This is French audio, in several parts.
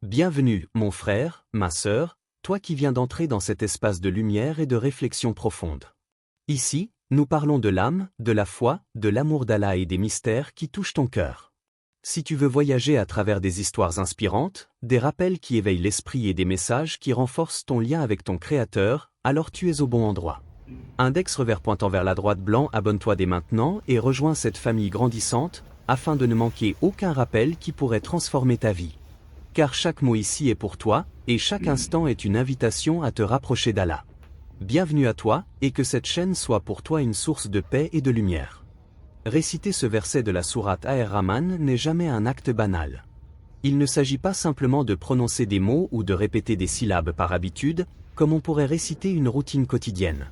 Bienvenue, mon frère, ma sœur, toi qui viens d'entrer dans cet espace de lumière et de réflexion profonde. Ici, nous parlons de l'âme, de la foi, de l'amour d'Allah et des mystères qui touchent ton cœur. Si tu veux voyager à travers des histoires inspirantes, des rappels qui éveillent l'esprit et des messages qui renforcent ton lien avec ton Créateur, alors tu es au bon endroit. Index revers pointant vers la droite blanc, abonne-toi dès maintenant et rejoins cette famille grandissante, afin de ne manquer aucun rappel qui pourrait transformer ta vie. Car chaque mot ici est pour toi, et chaque instant est une invitation à te rapprocher d'Allah. Bienvenue à toi, et que cette chaîne soit pour toi une source de paix et de lumière. Réciter ce verset de la sourate Ar-Rahman n'est jamais un acte banal. Il ne s'agit pas simplement de prononcer des mots ou de répéter des syllabes par habitude, comme on pourrait réciter une routine quotidienne.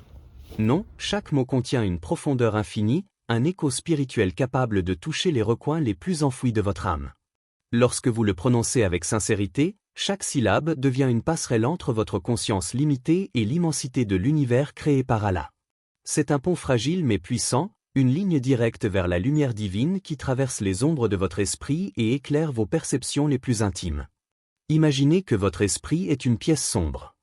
Non, chaque mot contient une profondeur infinie, un écho spirituel capable de toucher les recoins les plus enfouis de votre âme. Lorsque vous le prononcez avec sincérité, chaque syllabe devient une passerelle entre votre conscience limitée et l'immensité de l'univers créé par Allah. C'est un pont fragile mais puissant, une ligne directe vers la lumière divine qui traverse les ombres de votre esprit et éclaire vos perceptions les plus intimes. Imaginez que votre esprit est une pièce sombre.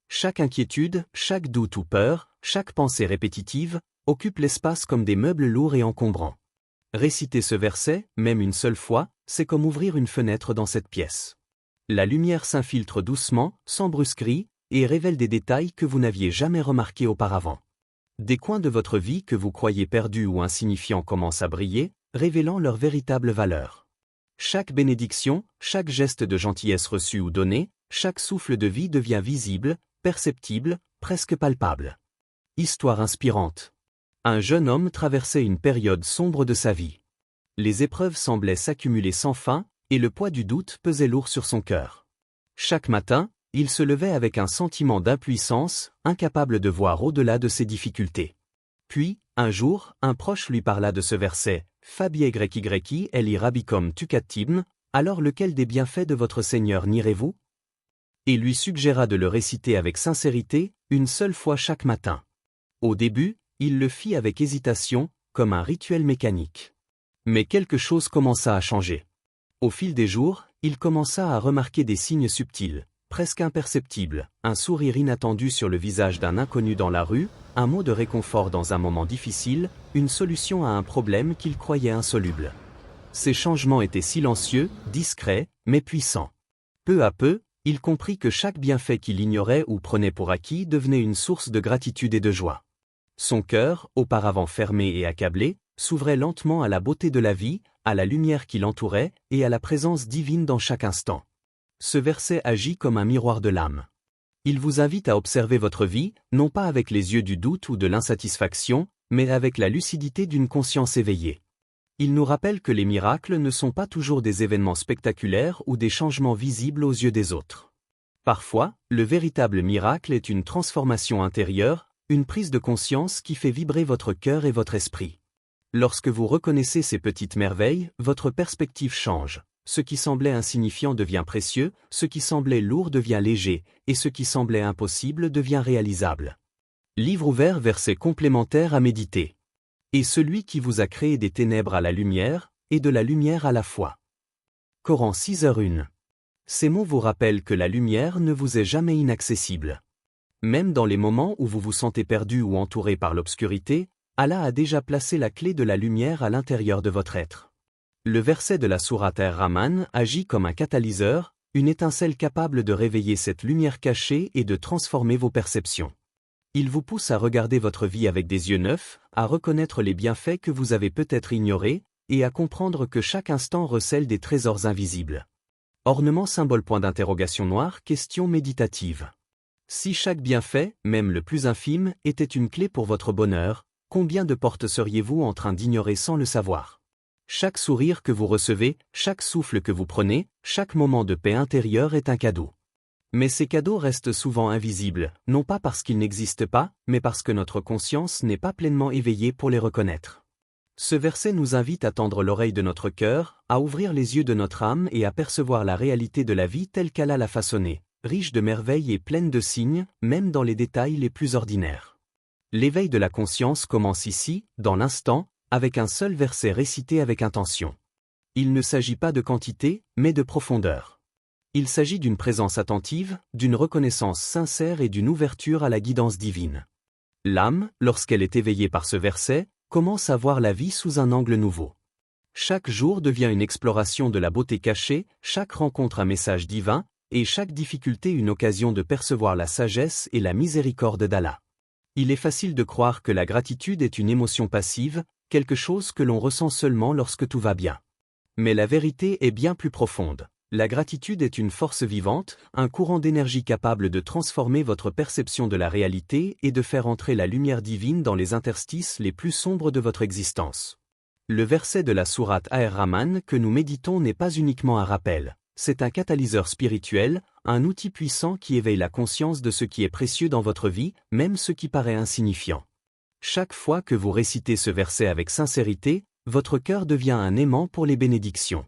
Chaque inquiétude, chaque doute ou peur, chaque pensée répétitive, occupe l'espace comme des meubles lourds et encombrants. Réciter ce verset, même une seule fois, c'est comme ouvrir une fenêtre dans cette pièce. La lumière s'infiltre doucement, sans brusquerie, et révèle des détails que vous n'aviez jamais remarqués auparavant. Des coins de votre vie que vous croyez perdus ou insignifiants commencent à briller, révélant leur véritable valeur. Chaque bénédiction, chaque geste de gentillesse reçu ou donné, chaque souffle de vie devient visible, perceptible, presque palpable. Histoire inspirante. Un jeune homme traversait une période sombre de sa vie. Les épreuves semblaient s'accumuler sans fin, et le poids du doute pesait lourd sur son cœur. Chaque matin, il se levait avec un sentiment d'impuissance, incapable de voir au-delà de ses difficultés. Puis, un jour, un proche lui parla de ce verset, « Fabiegyki eli rabbikum tukatibn » alors lequel des bienfaits de votre Seigneur nierez-vous ? Et lui suggéra de le réciter avec sincérité, une seule fois chaque matin. Au début, il le fit avec hésitation, comme un rituel mécanique. Mais quelque chose commença à changer. Au fil des jours, il commença à remarquer des signes subtils, presque imperceptibles, un sourire inattendu sur le visage d'un inconnu dans la rue, un mot de réconfort dans un moment difficile, une solution à un problème qu'il croyait insoluble. Ces changements étaient silencieux, discrets, mais puissants. Peu à peu, il comprit que chaque bienfait qu'il ignorait ou prenait pour acquis devenait une source de gratitude et de joie. Son cœur, auparavant fermé et accablé, s'ouvrait lentement à la beauté de la vie, à la lumière qui l'entourait, et à la présence divine dans chaque instant. Ce verset agit comme un miroir de l'âme. Il vous invite à observer votre vie, non pas avec les yeux du doute ou de l'insatisfaction, mais avec la lucidité d'une conscience éveillée. Il nous rappelle que les miracles ne sont pas toujours des événements spectaculaires ou des changements visibles aux yeux des autres. Parfois, le véritable miracle est une transformation intérieure, une prise de conscience qui fait vibrer votre cœur et votre esprit. Lorsque vous reconnaissez ces petites merveilles, votre perspective change. Ce qui semblait insignifiant devient précieux, ce qui semblait lourd devient léger, et ce qui semblait impossible devient réalisable. Livre ouvert, verset complémentaire à méditer. Et celui qui vous a créé des ténèbres à la lumière, et de la lumière à la foi. Coran 6h1. Ces mots vous rappellent que la lumière ne vous est jamais inaccessible. Même dans les moments où vous vous sentez perdu ou entouré par l'obscurité, Allah a déjà placé la clé de la lumière à l'intérieur de votre être. Le verset de la sourate Ar-Rahman agit comme un catalyseur, une étincelle capable de réveiller cette lumière cachée et de transformer vos perceptions. Il vous pousse à regarder votre vie avec des yeux neufs, à reconnaître les bienfaits que vous avez peut-être ignorés, et à comprendre que chaque instant recèle des trésors invisibles. Ornement symbole point d'interrogation noir, question méditative. Si chaque bienfait, même le plus infime, était une clé pour votre bonheur, combien de portes seriez-vous en train d'ignorer sans le savoir ? Chaque sourire que vous recevez, chaque souffle que vous prenez, chaque moment de paix intérieure est un cadeau. Mais ces cadeaux restent souvent invisibles, non pas parce qu'ils n'existent pas, mais parce que notre conscience n'est pas pleinement éveillée pour les reconnaître. Ce verset nous invite à tendre l'oreille de notre cœur, à ouvrir les yeux de notre âme et à percevoir la réalité de la vie telle qu'Allah l'a façonnée, riche de merveilles et pleine de signes, même dans les détails les plus ordinaires. L'éveil de la conscience commence ici, dans l'instant, avec un seul verset récité avec intention. Il ne s'agit pas de quantité, mais de profondeur. Il s'agit d'une présence attentive, d'une reconnaissance sincère et d'une ouverture à la guidance divine. L'âme, lorsqu'elle est éveillée par ce verset, commence à voir la vie sous un angle nouveau. Chaque jour devient une exploration de la beauté cachée, chaque rencontre un message divin, et chaque difficulté une occasion de percevoir la sagesse et la miséricorde d'Allah. Il est facile de croire que la gratitude est une émotion passive, quelque chose que l'on ressent seulement lorsque tout va bien. Mais la vérité est bien plus profonde. La gratitude est une force vivante, un courant d'énergie capable de transformer votre perception de la réalité et de faire entrer la lumière divine dans les interstices les plus sombres de votre existence. Le verset de la sourate Ar-Rahman que nous méditons n'est pas uniquement un rappel, c'est un catalyseur spirituel, un outil puissant qui éveille la conscience de ce qui est précieux dans votre vie, même ce qui paraît insignifiant. Chaque fois que vous récitez ce verset avec sincérité, votre cœur devient un aimant pour les bénédictions.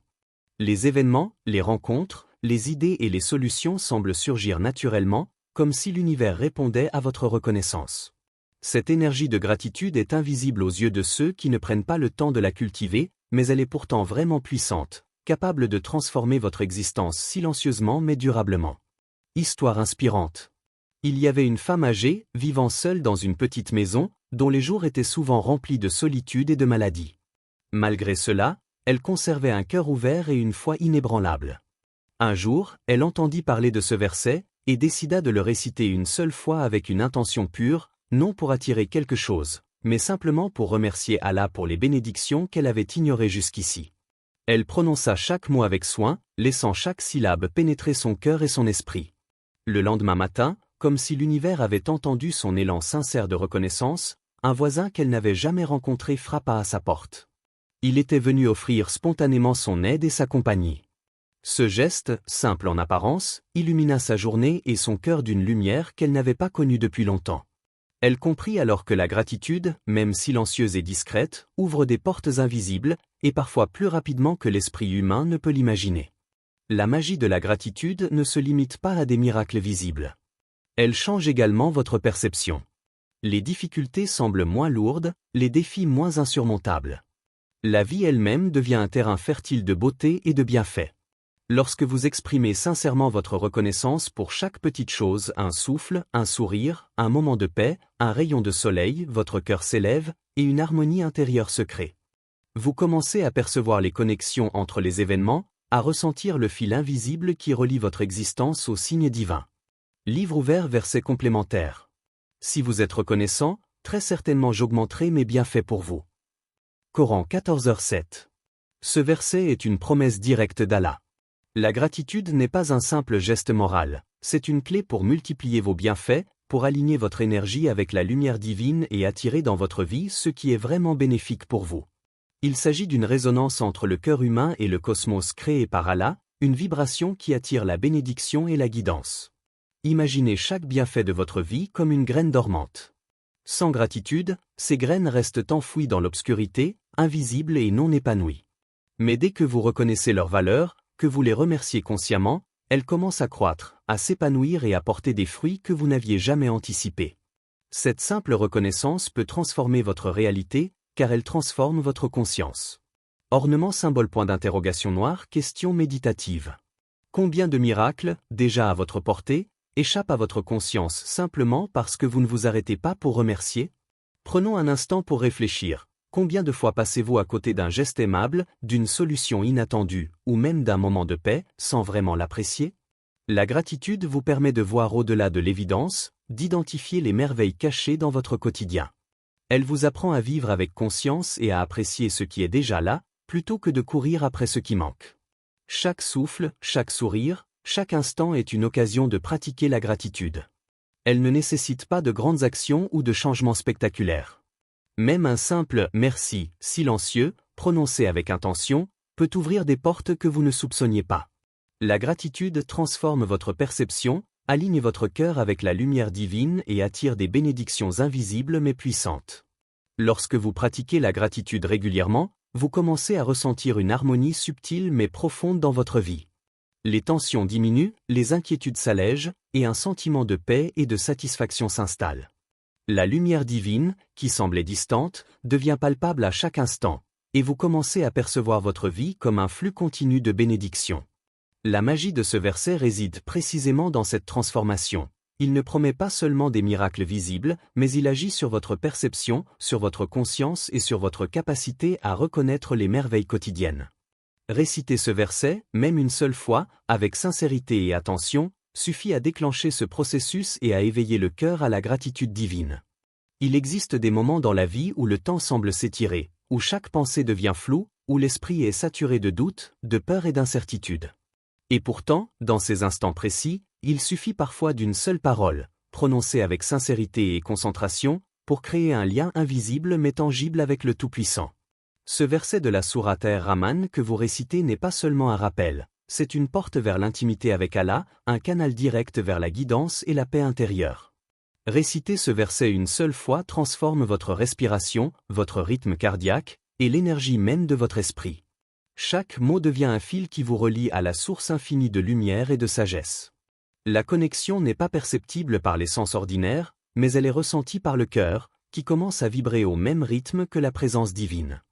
Les événements, les rencontres, les idées et les solutions semblent surgir naturellement, comme si l'univers répondait à votre reconnaissance. Cette énergie de gratitude est invisible aux yeux de ceux qui ne prennent pas le temps de la cultiver, mais elle est pourtant vraiment puissante, capable de transformer votre existence silencieusement mais durablement. Histoire inspirante. Il y avait une femme âgée, vivant seule dans une petite maison, dont les jours étaient souvent remplis de solitude et de maladie. Malgré cela, elle conservait un cœur ouvert et une foi inébranlable. Un jour, elle entendit parler de ce verset, et décida de le réciter une seule fois avec une intention pure, non pour attirer quelque chose, mais simplement pour remercier Allah pour les bénédictions qu'elle avait ignorées jusqu'ici. Elle prononça chaque mot avec soin, laissant chaque syllabe pénétrer son cœur et son esprit. Le lendemain matin, comme si l'univers avait entendu son élan sincère de reconnaissance, un voisin qu'elle n'avait jamais rencontré frappa à sa porte. Il était venu offrir spontanément son aide et sa compagnie. Ce geste, simple en apparence, illumina sa journée et son cœur d'une lumière qu'elle n'avait pas connue depuis longtemps. Elle comprit alors que la gratitude, même silencieuse et discrète, ouvre des portes invisibles, et parfois plus rapidement que l'esprit humain ne peut l'imaginer. La magie de la gratitude ne se limite pas à des miracles visibles. Elle change également votre perception. Les difficultés semblent moins lourdes, les défis moins insurmontables. La vie elle-même devient un terrain fertile de beauté et de bienfaits. Lorsque vous exprimez sincèrement votre reconnaissance pour chaque petite chose, un souffle, un sourire, un moment de paix, un rayon de soleil, votre cœur s'élève, et une harmonie intérieure se crée. Vous commencez à percevoir les connexions entre les événements, à ressentir le fil invisible qui relie votre existence aux signes divins. Livre ouvert, verset complémentaire. Si vous êtes reconnaissant, très certainement j'augmenterai mes bienfaits pour vous. Coran 14h7. Ce verset est une promesse directe d'Allah. La gratitude n'est pas un simple geste moral, c'est une clé pour multiplier vos bienfaits, pour aligner votre énergie avec la lumière divine et attirer dans votre vie ce qui est vraiment bénéfique pour vous. Il s'agit d'une résonance entre le cœur humain et le cosmos créé par Allah, une vibration qui attire la bénédiction et la guidance. Imaginez chaque bienfait de votre vie comme une graine dormante. Sans gratitude, ces graines restent enfouies dans l'obscurité, invisibles et non épanouies. Mais dès que vous reconnaissez leur valeur, que vous les remerciez consciemment, elles commencent à croître, à s'épanouir et à porter des fruits que vous n'aviez jamais anticipés. Cette simple reconnaissance peut transformer votre réalité, car elle transforme votre conscience. Ornement symbole point d'interrogation noir, question méditative. Combien de miracles, déjà à votre portée, échappent à votre conscience simplement parce que vous ne vous arrêtez pas pour remercier? Prenons un instant pour réfléchir. Combien de fois passez-vous à côté d'un geste aimable, d'une solution inattendue, ou même d'un moment de paix, sans vraiment l'apprécier? La gratitude vous permet de voir au-delà de l'évidence, d'identifier les merveilles cachées dans votre quotidien. Elle vous apprend à vivre avec conscience et à apprécier ce qui est déjà là, plutôt que de courir après ce qui manque. Chaque souffle, chaque sourire, chaque instant est une occasion de pratiquer la gratitude. Elle ne nécessite pas de grandes actions ou de changements spectaculaires. Même un simple « merci » silencieux, prononcé avec intention, peut ouvrir des portes que vous ne soupçonniez pas. La gratitude transforme votre perception, aligne votre cœur avec la lumière divine et attire des bénédictions invisibles mais puissantes. Lorsque vous pratiquez la gratitude régulièrement, vous commencez à ressentir une harmonie subtile mais profonde dans votre vie. Les tensions diminuent, les inquiétudes s'allègent, et un sentiment de paix et de satisfaction s'installe. La lumière divine, qui semblait distante, devient palpable à chaque instant, et vous commencez à percevoir votre vie comme un flux continu de bénédictions. La magie de ce verset réside précisément dans cette transformation. Il ne promet pas seulement des miracles visibles, mais il agit sur votre perception, sur votre conscience et sur votre capacité à reconnaître les merveilles quotidiennes. Réciter ce verset, même une seule fois, avec sincérité et attention, suffit à déclencher ce processus et à éveiller le cœur à la gratitude divine. Il existe des moments dans la vie où le temps semble s'étirer, où chaque pensée devient floue, où l'esprit est saturé de doutes, de peur et d'incertitude. Et pourtant, dans ces instants précis, il suffit parfois d'une seule parole, prononcée avec sincérité et concentration, pour créer un lien invisible mais tangible avec le Tout-Puissant. Ce verset de la sourate Ar-Rahman que vous récitez n'est pas seulement un rappel, c'est une porte vers l'intimité avec Allah, un canal direct vers la guidance et la paix intérieure. Réciter ce verset une seule fois transforme votre respiration, votre rythme cardiaque, et l'énergie même de votre esprit. Chaque mot devient un fil qui vous relie à la source infinie de lumière et de sagesse. La connexion n'est pas perceptible par les sens ordinaires, mais elle est ressentie par le cœur, qui commence à vibrer au même rythme que la présence divine.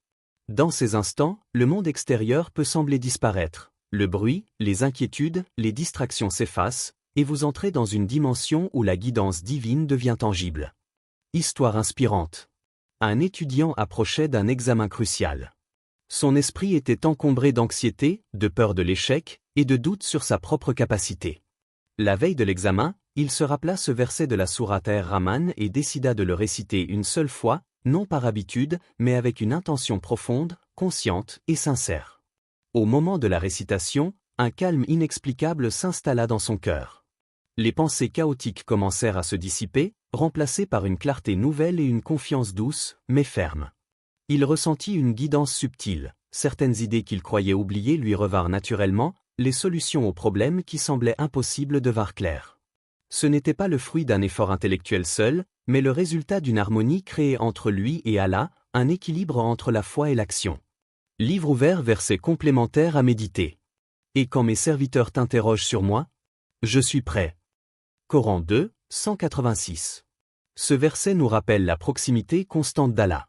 Dans ces instants, le monde extérieur peut sembler disparaître. Le bruit, les inquiétudes, les distractions s'effacent, et vous entrez dans une dimension où la guidance divine devient tangible. Histoire inspirante. Un étudiant approchait d'un examen crucial. Son esprit était encombré d'anxiété, de peur de l'échec, et de doute sur sa propre capacité. La veille de l'examen, il se rappela ce verset de la sourate Ar-Rahman et décida de le réciter une seule fois, non par habitude, mais avec une intention profonde, consciente et sincère. Au moment de la récitation, un calme inexplicable s'installa dans son cœur. Les pensées chaotiques commencèrent à se dissiper, remplacées par une clarté nouvelle et une confiance douce, mais ferme. Il ressentit une guidance subtile, certaines idées qu'il croyait oubliées lui revinrent naturellement, les solutions aux problèmes qui semblaient impossibles devinrent claires. Ce n'était pas le fruit d'un effort intellectuel seul, mais le résultat d'une harmonie créée entre lui et Allah, un équilibre entre la foi et l'action. Livre ouvert, verset complémentaire à méditer. Et quand mes serviteurs t'interrogent sur moi, je suis prêt. Coran 2, 186. Ce verset nous rappelle la proximité constante d'Allah.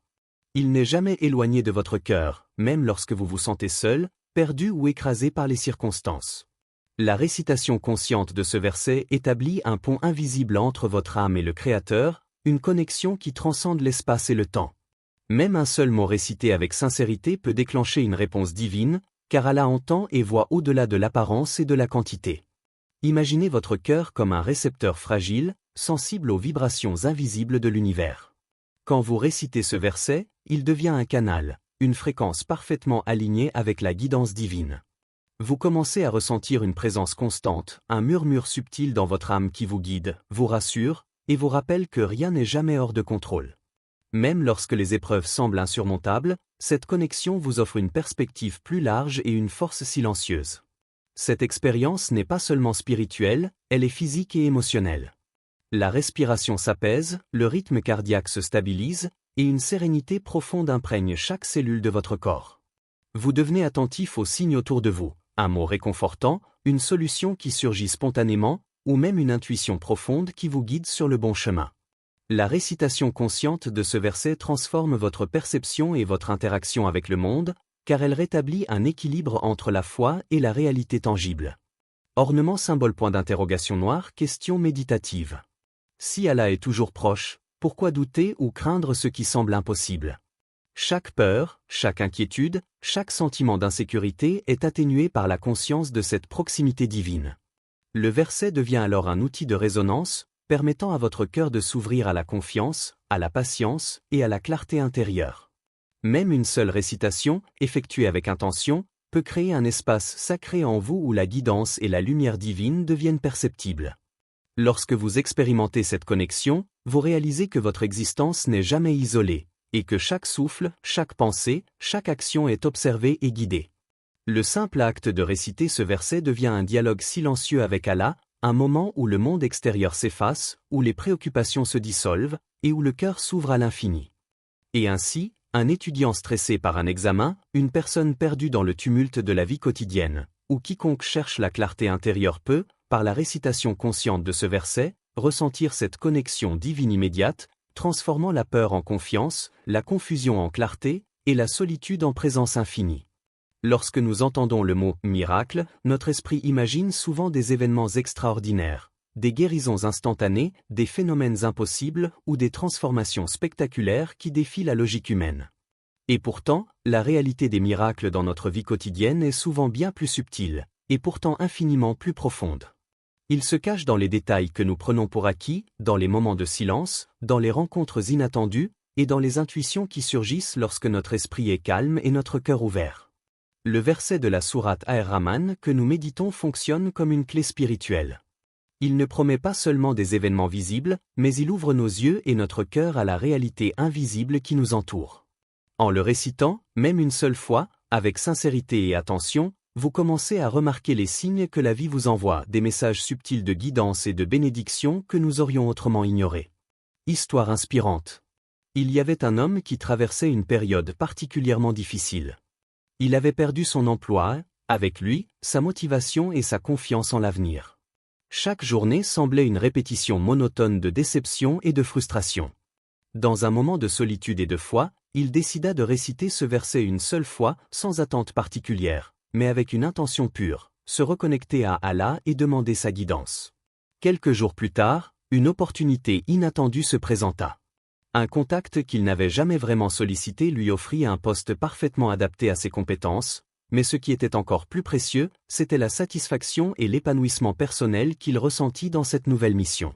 Il n'est jamais éloigné de votre cœur, même lorsque vous vous sentez seul, perdu ou écrasé par les circonstances. La récitation consciente de ce verset établit un pont invisible entre votre âme et le Créateur, une connexion qui transcende l'espace et le temps. Même un seul mot récité avec sincérité peut déclencher une réponse divine, car Allah entend et voit au-delà de l'apparence et de la quantité. Imaginez votre cœur comme un récepteur fragile, sensible aux vibrations invisibles de l'univers. Quand vous récitez ce verset, il devient un canal, une fréquence parfaitement alignée avec la guidance divine. Vous commencez à ressentir une présence constante, un murmure subtil dans votre âme qui vous guide, vous rassure, et vous rappelle que rien n'est jamais hors de contrôle. Même lorsque les épreuves semblent insurmontables, cette connexion vous offre une perspective plus large et une force silencieuse. Cette expérience n'est pas seulement spirituelle, elle est physique et émotionnelle. La respiration s'apaise, le rythme cardiaque se stabilise, et une sérénité profonde imprègne chaque cellule de votre corps. Vous devenez attentif aux signes autour de vous, un mot réconfortant, une solution qui surgit spontanément, ou même une intuition profonde qui vous guide sur le bon chemin. La récitation consciente de ce verset transforme votre perception et votre interaction avec le monde, car elle rétablit un équilibre entre la foi et la réalité tangible. Ornement symbole point d'interrogation noir, question méditative. Si Allah est toujours proche, pourquoi douter ou craindre ce qui semble impossible? Chaque peur, chaque inquiétude, chaque sentiment d'insécurité est atténué par la conscience de cette proximité divine. Le verset devient alors un outil de résonance, permettant à votre cœur de s'ouvrir à la confiance, à la patience et à la clarté intérieure. Même une seule récitation, effectuée avec intention, peut créer un espace sacré en vous où la guidance et la lumière divine deviennent perceptibles. Lorsque vous expérimentez cette connexion, vous réalisez que votre existence n'est jamais isolée, et que chaque souffle, chaque pensée, chaque action est observée et guidée. Le simple acte de réciter ce verset devient un dialogue silencieux avec Allah, un moment où le monde extérieur s'efface, où les préoccupations se dissolvent, et où le cœur s'ouvre à l'infini. Et ainsi, un étudiant stressé par un examen, une personne perdue dans le tumulte de la vie quotidienne, ou quiconque cherche la clarté intérieure peut, par la récitation consciente de ce verset, ressentir cette connexion divine immédiate, transformant la peur en confiance, la confusion en clarté, et la solitude en présence infinie. Lorsque nous entendons le mot « miracle », notre esprit imagine souvent des événements extraordinaires, des guérisons instantanées, des phénomènes impossibles ou des transformations spectaculaires qui défient la logique humaine. Et pourtant, la réalité des miracles dans notre vie quotidienne est souvent bien plus subtile, et pourtant infiniment plus profonde. Ils se cachent dans les détails que nous prenons pour acquis, dans les moments de silence, dans les rencontres inattendues, et dans les intuitions qui surgissent lorsque notre esprit est calme et notre cœur ouvert. Le verset de la sourate Ar-Rahman que nous méditons fonctionne comme une clé spirituelle. Il ne promet pas seulement des événements visibles, mais il ouvre nos yeux et notre cœur à la réalité invisible qui nous entoure. En le récitant, même une seule fois, avec sincérité et attention, vous commencez à remarquer les signes que la vie vous envoie, des messages subtils de guidance et de bénédiction que nous aurions autrement ignorés. Histoire inspirante. Il y avait un homme qui traversait une période particulièrement difficile. Il avait perdu son emploi, avec lui, sa motivation et sa confiance en l'avenir. Chaque journée semblait une répétition monotone de déception et de frustration. Dans un moment de solitude et de foi, il décida de réciter ce verset une seule fois, sans attente particulière, mais avec une intention pure, se reconnecter à Allah et demander sa guidance. Quelques jours plus tard, une opportunité inattendue se présenta. Un contact qu'il n'avait jamais vraiment sollicité lui offrit un poste parfaitement adapté à ses compétences, mais ce qui était encore plus précieux, c'était la satisfaction et l'épanouissement personnel qu'il ressentit dans cette nouvelle mission.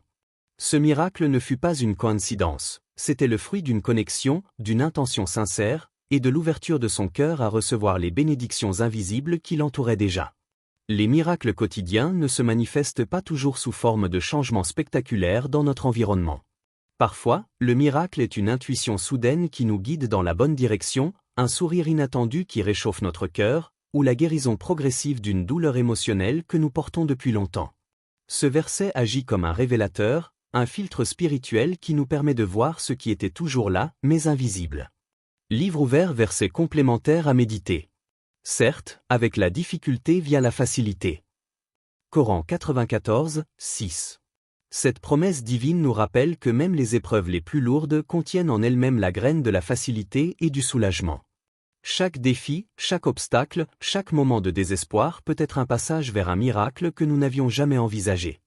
Ce miracle ne fut pas une coïncidence, c'était le fruit d'une connexion, d'une intention sincère, et de l'ouverture de son cœur à recevoir les bénédictions invisibles qui l'entouraient déjà. Les miracles quotidiens ne se manifestent pas toujours sous forme de changements spectaculaires dans notre environnement. Parfois, le miracle est une intuition soudaine qui nous guide dans la bonne direction, un sourire inattendu qui réchauffe notre cœur, ou la guérison progressive d'une douleur émotionnelle que nous portons depuis longtemps. Ce verset agit comme un révélateur, un filtre spirituel qui nous permet de voir ce qui était toujours là, mais invisible. Livre ouvert, verset complémentaire à méditer. Certes, avec la difficulté vient la facilité. Coran 94, 6. Cette promesse divine nous rappelle que même les épreuves les plus lourdes contiennent en elles-mêmes la graine de la facilité et du soulagement. Chaque défi, chaque obstacle, chaque moment de désespoir peut être un passage vers un miracle que nous n'avions jamais envisagé.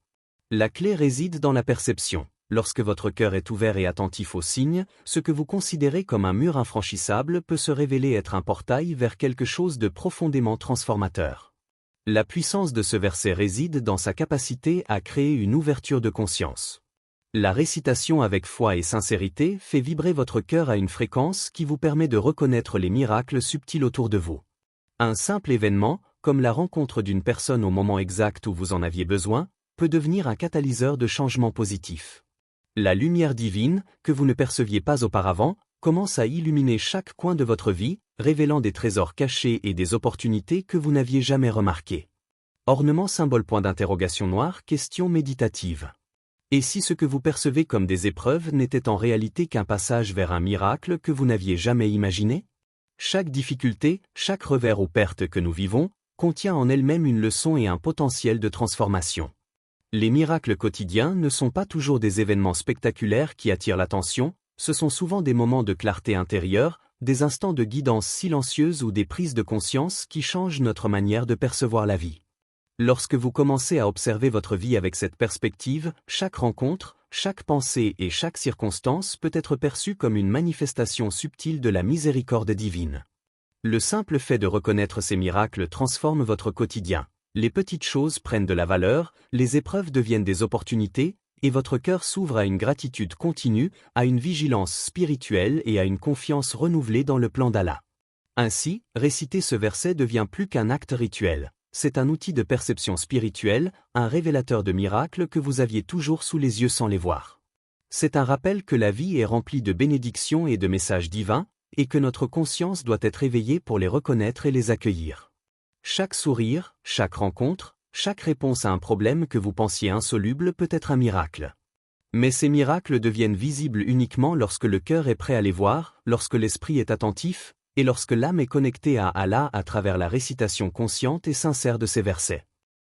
La clé réside dans la perception. Lorsque votre cœur est ouvert et attentif aux signes, ce que vous considérez comme un mur infranchissable peut se révéler être un portail vers quelque chose de profondément transformateur. La puissance de ce verset réside dans sa capacité à créer une ouverture de conscience. La récitation avec foi et sincérité fait vibrer votre cœur à une fréquence qui vous permet de reconnaître les miracles subtils autour de vous. Un simple événement, comme la rencontre d'une personne au moment exact où vous en aviez besoin, peut devenir un catalyseur de changement positif. La lumière divine, que vous ne perceviez pas auparavant, commence à illuminer chaque coin de votre vie, révélant des trésors cachés et des opportunités que vous n'aviez jamais remarquées. Ornement symbole point d'interrogation noir, question méditative. Et si ce que vous percevez comme des épreuves n'était en réalité qu'un passage vers un miracle que vous n'aviez jamais imaginé? Chaque difficulté, chaque revers ou perte que nous vivons, contient en elle-même une leçon et un potentiel de transformation. Les miracles quotidiens ne sont pas toujours des événements spectaculaires qui attirent l'attention, ce sont souvent des moments de clarté intérieure, des instants de guidance silencieuse ou des prises de conscience qui changent notre manière de percevoir la vie. Lorsque vous commencez à observer votre vie avec cette perspective, chaque rencontre, chaque pensée et chaque circonstance peut être perçue comme une manifestation subtile de la miséricorde divine. Le simple fait de reconnaître ces miracles transforme votre quotidien. Les petites choses prennent de la valeur, les épreuves deviennent des opportunités, et votre cœur s'ouvre à une gratitude continue, à une vigilance spirituelle et à une confiance renouvelée dans le plan d'Allah. Ainsi, réciter ce verset devient plus qu'un acte rituel. C'est un outil de perception spirituelle, un révélateur de miracles que vous aviez toujours sous les yeux sans les voir. C'est un rappel que la vie est remplie de bénédictions et de messages divins, et que notre conscience doit être éveillée pour les reconnaître et les accueillir. Chaque sourire, chaque rencontre, chaque réponse à un problème que vous pensiez insoluble peut être un miracle. Mais ces miracles deviennent visibles uniquement lorsque le cœur est prêt à les voir, lorsque l'esprit est attentif, et lorsque l'âme est connectée à Allah à travers la récitation consciente et sincère de ces versets.